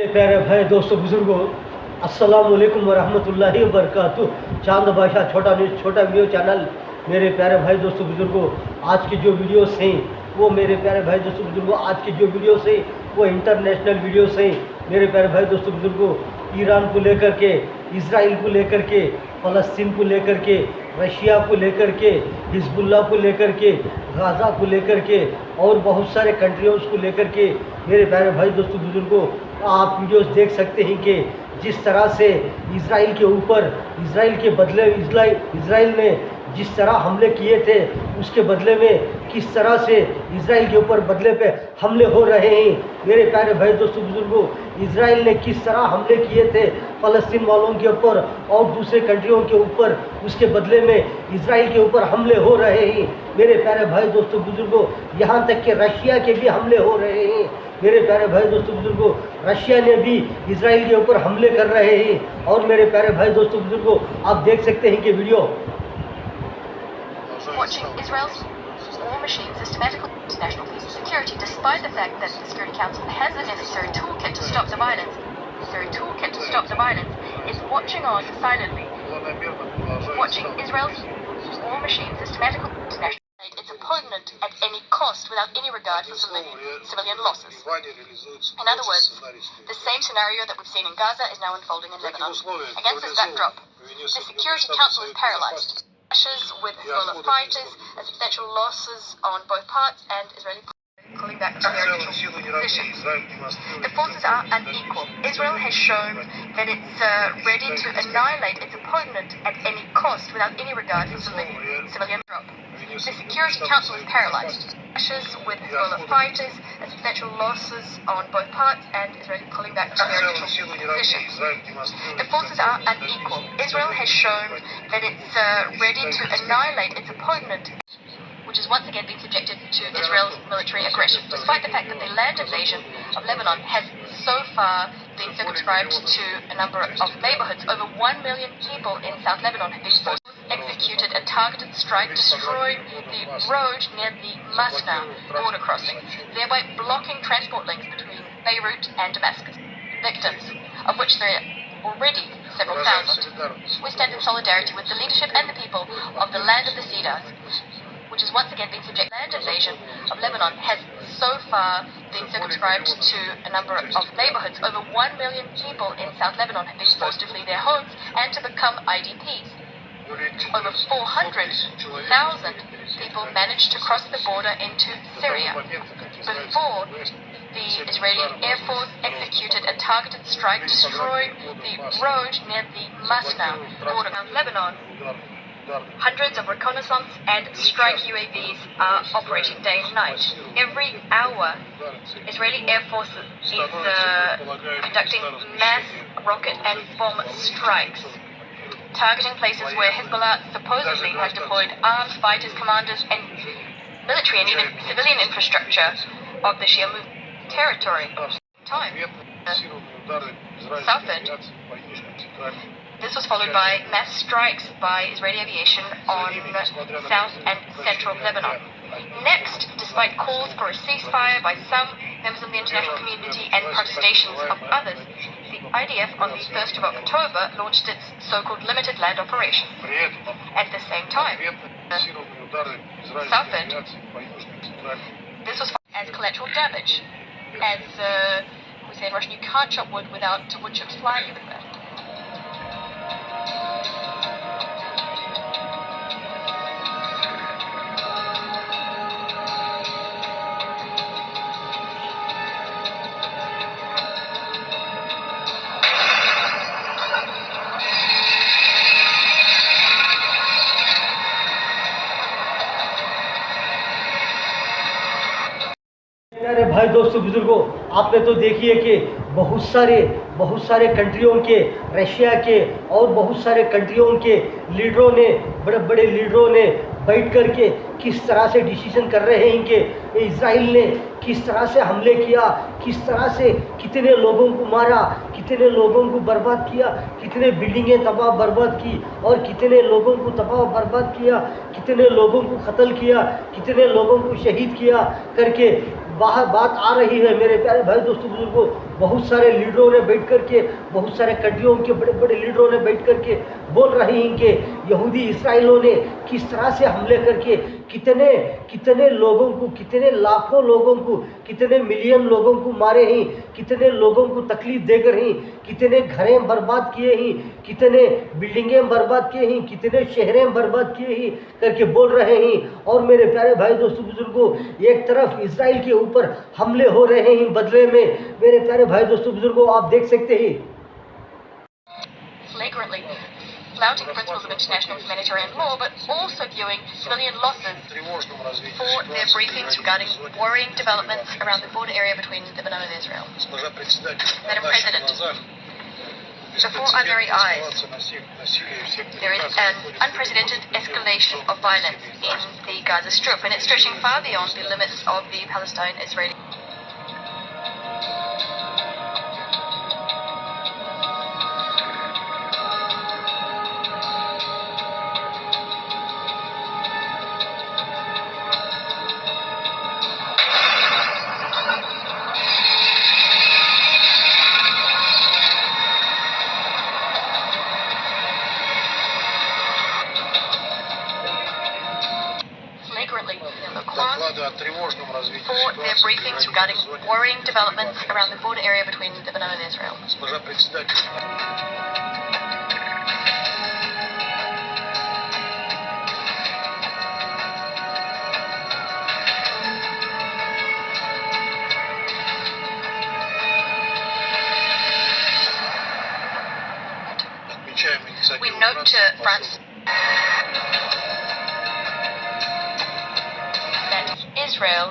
प्यारे भाई दोस्तों बुजुर्गों, अस्सलाम वालेकुम वरहमतुल्लाहि वबरकातुह। चांद बादशाह छोटा न्यूज़ छोटा वीडियो चैनल। मेरे प्यारे भाई दोस्तों बुजुर्गों, आज की जो वीडियोस हैं वो मेरे प्यारे भाई दोस्तों बुजुर्गों आज की जो वीडियोस हैं वो इंटरनेशनल वीडियोस हैं। मेरे प्यारे भाई दोस्तों बुजुर्गों, ईरान को लेकर के, इसराइल को लेकर के, फ़लस्तीन को लेकर के, रशिया को लेकर के, हिजबुल्लाह को लेकर के, गाज़ा को लेकर के और बहुत सारे कंट्रियों को लेकर के मेरे प्यारे भाई दोस्तों बुजुर्गों आप वीडियोस देख सकते हैं कि जिस तरह से इसराइल के ऊपर इसराइल के बदले इसराइल ने जिस तरह हमले किए थे उसके बदले में किस तरह से इसराइल के ऊपर बदले पे हमले हो रहे हैं। मेरे प्यारे भाई दोस्तों बुजुर्गों, इसराइल ने किस तरह हमले किए थे फ़लस्तीन वालों के ऊपर और दूसरे कंट्रियों के ऊपर, उसके बदले में इसराइल के ऊपर हमले हो रहे हैं। मेरे प्यारे भाई दोस्तों बुजुर्गों, यहाँ तक कि रशिया के भी हमले हो रहे हैं। मेरे प्यारे भाई दोस्तों बुजुर्गों, रशिया ने भी इसराइल के ऊपर हमले कर रहे हैं। और मेरे प्यारे भाई दोस्तों बुजुर्गों आप देख सकते हैं कि video Watching Israel's war machine systematically international peace and security, despite the fact that the Security Council has the necessary toolkit to stop the violence. The necessary toolkit to stop the violence is watching on silently. Watching Israel's war machine systematically international its opponent at any cost without any regard for civilian losses. In other words, the same scenario that we've seen in Gaza is now unfolding in Lebanon. Against this backdrop, the Security Council is paralyzed. Clashes with Hezbollah fighters and substantial losses on both parts, and Israeli pulling back to their initial positions. The forces are unequal. Israel has shown that it's ready to annihilate its opponent at any cost without any regard for civilian drop. The Security Council is paralyzed. Clashes with Hezbollah fighters and substantial losses on both parts, and Israeli pulling back to their initial positions. The forces are unequal. Israel has shown that it's ready to annihilate its opponent, which has once again been subjected to Israel's military aggression, despite the fact that the land invasion of Lebanon has so far been circumscribed to a number of neighborhoods. Over 1 million people in South Lebanon have been executed a targeted strike, destroying the road near the Masna border crossing, thereby blocking transport links between Beirut and Damascus. Victims, of which there are already several thousand. We stand in solidarity with the leadership and the people of the land of the Cedars, which has once again been subject to land invasion of Lebanon, has so far been circumscribed to a number of neighborhoods. Over 1 million people in South Lebanon have been forced to flee their homes and to become IDPs. Over 400,000 people managed to cross the border into Syria before the Israeli Air Force executed a targeted strike, destroying the road near the Masna border of Lebanon. Hundreds of reconnaissance and strike UAVs are operating day and night. Every hour, Israeli Air Force is conducting mass rocket and bomb strikes, targeting places where Hezbollah supposedly has deployed arms, fighters, commanders, and military and even civilian infrastructure of the Shia movement territory. Suffered. This was followed by mass strikes by Israeli aviation on south and central Lebanon. Next, despite calls for a ceasefire by some members of the international community and protestations of others, the IDF on the 1st of October launched its so-called limited land operation. At the same time, suffered. This was as collateral damage. As we say in Russian, you can't chop wood without wood chips flying everywhere. मेरे भाई दोस्तों बुजुर्गों, आपने तो देखिए कि बहुत सारे कंट्रियों के, रशिया के और बहुत सारे कंट्रियों के लीडरों ने, बड़े बड़े लीडरों ने बैठ कर के किस तरह से डिसीजन कर रहे हैं कि इसराइल ने किस तरह से हमले किया, किस तरह से कितने लोगों को मारा, कितने लोगों को बर्बाद किया, कितने बिल्डिंगें तबाह बर्बाद की और कितने लोगों को तबाह बर्बाद किया, कितने लोगों को कत्ल किया, कितने लोगों को शहीद किया करके बाहर बात आ रही है मेरे प्यारे भाई दोस्तों बुजुर्गों, बहुत सारे लीडरों ने बैठ कर के, बहुत सारे कंट्रियों के बड़े बड़े लीडरों ने बैठ कर के बोल रहे हैं कि यहूदी इसराइलों ने किस तरह से हमले करके कितने कितने लोगों को, कितने लाखों लोगों को, कितने मिलियन लोगों को मारे हैं, कितने लोगों को तकलीफ देकर हैं, कितने घरें बर्बाद किए हैं, कितने बिल्डिंगें बर्बाद किए हैं, कितने शहरें बर्बाद किए हैं करके बोल रहे हैं। और मेरे प्यारे भाई दोस्तों बुजुर्गों, एक तरफ इसराइल के ऊपर हमले हो रहे हैं बदले में, मेरे प्यारे भाई दोस्तों बुजुर्गों आप देख सकते हैं flagrantly flouting principles of international humanitarian law, but also viewing civilian losses for their briefings regarding worrying developments around the border area between Lebanon and Israel. Madam President, before our very eyes, there is an unprecedented escalation of violence in the Gaza Strip, and it's stretching far beyond the limits of the Palestine-Israeli. For their briefings regarding worrying developments around the border area between Lebanon and Israel. We note to France that Israel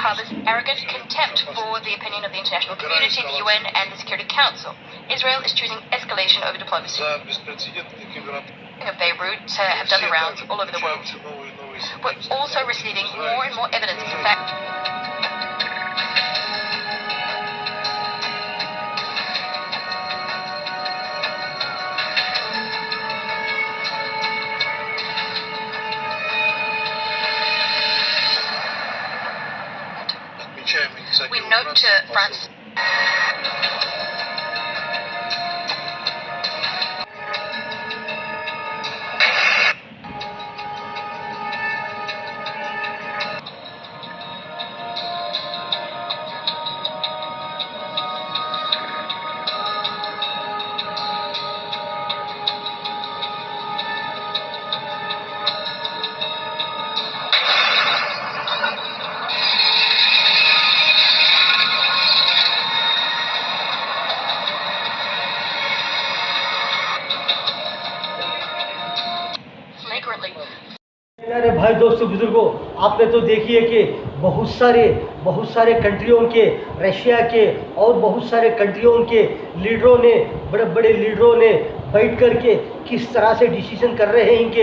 harbors arrogant contempt for the opinion of the international community, the UN, and the Security Council. Israel is choosing escalation over diplomacy. Of Beirut have done the rounds all over the world. We're also receiving more and more evidence of the fact. We note to France प्यारे भाई दोस्तों बुजुर्गों, आपने तो देखिए कि बहुत सारे कंट्रियों के, रशिया के और बहुत सारे कंट्रियों के लीडरों ने, बड़े बड़े लीडरों ने बैठ कर के किस तरह से डिसीजन कर रहे हैं कि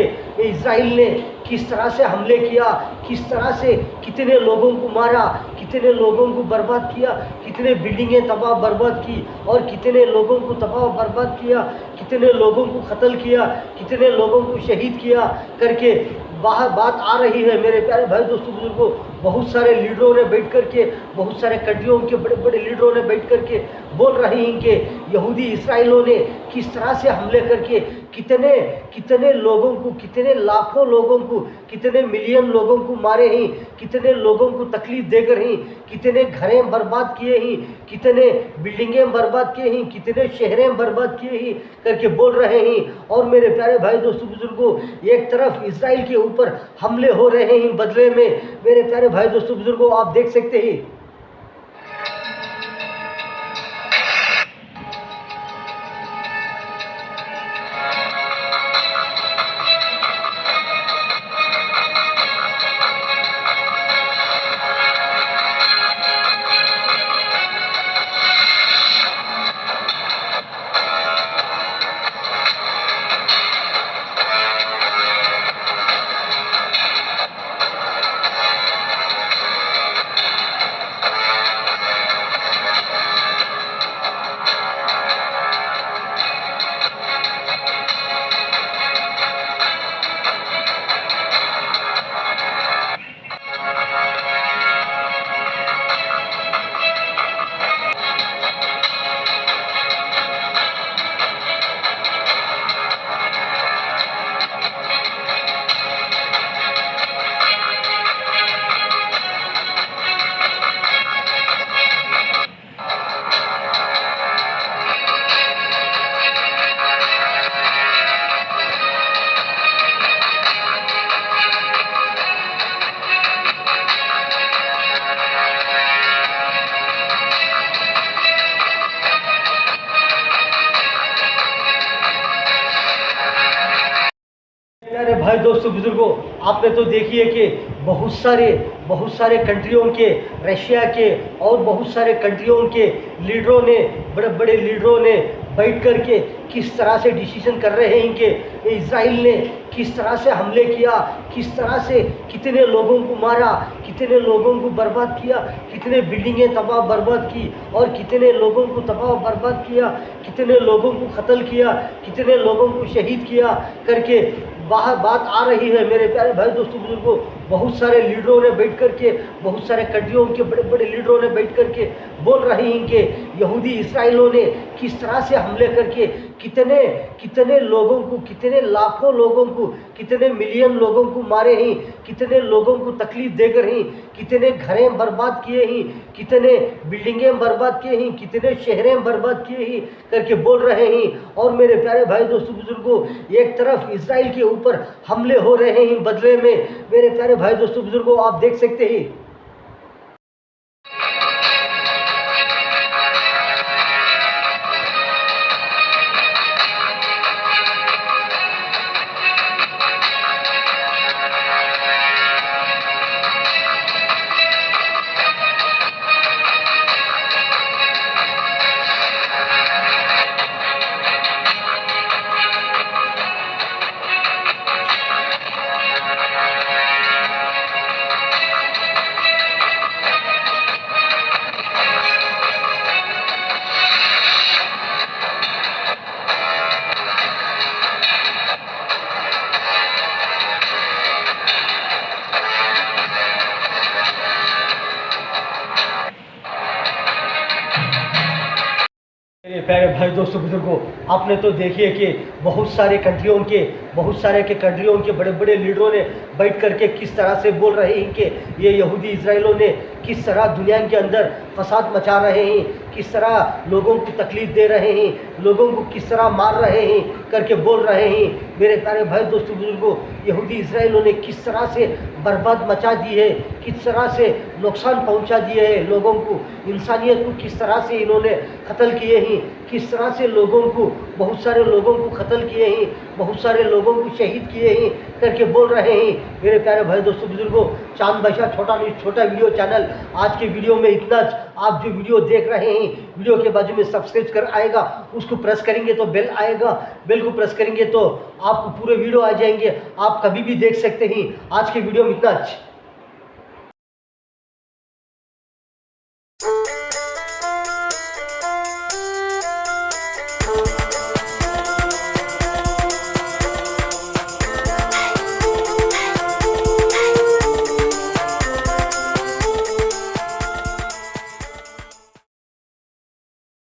इसराइल ने किस तरह से हमले किया, किस तरह से कितने लोगों को मारा, कितने लोगों को बर्बाद किया, कितने बिल्डिंगें तबाह बर्बाद की और कितने लोगों को तबाह बर्बाद किया, कितने लोगों को कत्ल किया, कितने लोगों को शहीद किया करके बाहर बात आ रही है मेरे प्यारे भाई दोस्तों बुजुर्गों। बहुत सारे लीडरों ने बैठ कर के, बहुत सारे कंट्रियों के बड़े बड़े लीडरों ने बैठ कर के बोल रहे हैं कि यहूदी इसराइलों ने किस तरह से हमले करके कितने कितने लोगों को, कितने लाखों लोगों को, कितने मिलियन लोगों को मारे हैं, कितने लोगों को तकलीफ देकर हैं, कितने घरें बर्बाद किए हैं, कितने बिल्डिंगें बर्बाद किए हैं, कितने शहरें बर्बाद किए हैं करके बोल रहे हैं। और मेरे प्यारे भाई दोस्तों बुजुर्गों, एक तरफ इसराइल के ऊपर हमले हो रहे हैं बदले में, मेरे प्यारे भाई दोस्तों बुजुर्गों आप देख सकते हैं दोस्तों बुजुर्गों, आपने तो देखिए कि बहुत सारे कंट्रियों के, रशिया के और बहुत सारे कंट्रियों के लीडरों ने, बड़े बड़े लीडरों ने बैठ कर के किस तरह से डिसीजन कर रहे हैं कि इसराइल ने किस तरह से हमले किया, किस तरह से कितने लोगों को मारा, कितने लोगों को बर्बाद किया, कितने बिल्डिंगें तबाह बर्बाद की और कितने लोगों को तबाह बर्बाद किया, कितने लोगों को कत्ल किया, कितने लोगों को शहीद किया करके बाहर बात आ रही है। मेरे प्यारे भाई दोस्तों बुजुर्गों, बहुत सारे लीडरों ने बैठ कर के, बहुत सारे कंट्रियों के बड़े बड़े लीडरों ने बैठ कर के बोल रहे हैं कि यहूदी इसराइलों ने किस तरह से हमले करके कितने कितने लोगों को, कितने लाखों लोगों को, कितने मिलियन लोगों को मारे हैं, कितने लोगों को तकलीफ देकर हैं, कितने घरें बर्बाद किए हैं, कितने बिल्डिंगें बर्बाद किए हैं, कितने शहरें बर्बाद किए हैं करके बोल रहे हैं। और मेरे प्यारे भाई दोस्तों बुजुर्गों, एक तरफ इसराइल के ऊपर हमले हो रहे हैं बदले में, मेरे प्यारे भाई दोस्तों बुजुर्गों आप देख सकते हैं मेरे प्यारे भाई दोस्तों बुजुर्गों, आपने तो देखिए कि बहुत सारे कंट्रियों के बड़े बड़े लीडरों ने बैठ करके किस तरह से बोल रहे हैं कि ये यहूदी इसराइलों ने किस तरह दुनिया के अंदर फसाद मचा रहे हैं, किस तरह लोगों को तकलीफ दे रहे हैं, लोगों को किस तरह मार रहे हैं करके बोल रहे हैं। मेरे प्यारे भाई दोस्तों बुजुर्गों, यहूदी इसराइलों ने किस तरह से बर्बाद मचा दी है, किस तरह से नुकसान पहुंचा दिए है लोगों को, इंसानियत को किस तरह से इन्होंने कत्ल किए हैं, किस तरह से लोगों को, बहुत सारे लोगों को कत्ल किए हैं, बहुत सारे लोगों को शहीद किए हैं करके बोल रहे हैं। मेरे प्यारे भाई दोस्तों बुजुर्गों, चांद बादशाह छोटा न्यूज़ छोटा वीडियो चैनल, आज के वीडियो में इतना। आप जो वीडियो देख रहे हैं, वीडियो के बाजू में सब्सक्राइब कर आएगा, उसको प्रेस करेंगे तो बेल आएगा, बेल को प्रेस करेंगे तो आपको पूरे वीडियो आ जाएंगे, आप कभी भी देख सकते हैं। आज के वीडियो में इतना।